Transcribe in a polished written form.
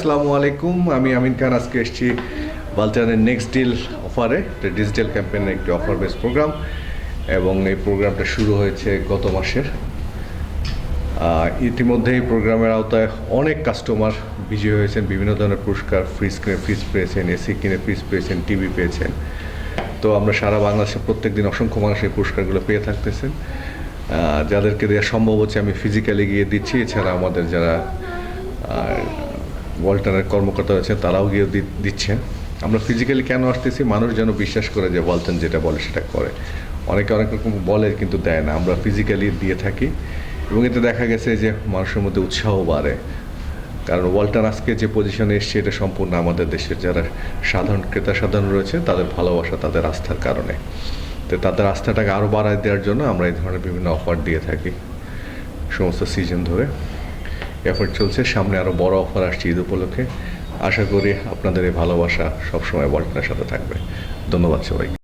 আসসালামু আলাইকুম, আমি আমিন খান। আজকে এসেছি ওয়ালটনের নেক্সট ডিল অফারে। এটা ডিজিটাল ক্যাম্পেইনের একটি অফার বেস প্রোগ্রাম এবং এই প্রোগ্রামটা শুরু হয়েছে গত মাসের। ইতিমধ্যে এই প্রোগ্রামের আওতায় অনেক কাস্টমার বিজয়ী হয়েছেন, বিভিন্ন ধরনের পুরস্কার, ফ্রিজ কিনে ফ্রিজ পেয়েছেন, এসি কিনে ফ্রিজ পেয়েছেন, টিভি পেয়েছেন। তো আমরা সারা বাংলাদেশে প্রত্যেক দিন অসংখ্য মানুষ এই পুরস্কারগুলো পেয়ে থাকতেছেন। যাদেরকে দেওয়া সম্ভব হচ্ছে আমি ফিজিক্যালি গিয়ে দিচ্ছি, এছাড়া আমাদের যারা ওয়ালটনের কর্মকর্তা রয়েছে তারাও গিয়ে দিচ্ছেন। আমরা ফিজিক্যালি কেন আসতেছি? মানুষ যেন বিশ্বাস করে যে ওয়ালটন যেটা বলে সেটা করে। অনেকে অনেক রকম বলে কিন্তু দেয় না, আমরা ফিজিক্যালি দিয়ে থাকি এবং এতে দেখা গেছে যে মানুষের মধ্যে উৎসাহ বাড়ে। কারণ ওয়ালটন আজকে যে পজিশনে এসছে এটা সম্পূর্ণ আমাদের দেশের যারা সাধারণ ক্রেতা সাধারণ রয়েছে তাদের ভালোবাসা, তাদের আস্থার কারণে। তো তাদের আস্থাটাকে আরও বাড়ায় দেওয়ার জন্য আমরা এই ধরনের বিভিন্ন অফার দিয়ে থাকি সমস্ত সিজন ধরে। এফোর্ট চলছে, সামনে আরও বড় অফার আসছে ঈদ উপলক্ষে। আশা করি আপনাদের এই ভালোবাসা সবসময় ওয়ালটনের সাথে থাকবে। ধন্যবাদ সবাই।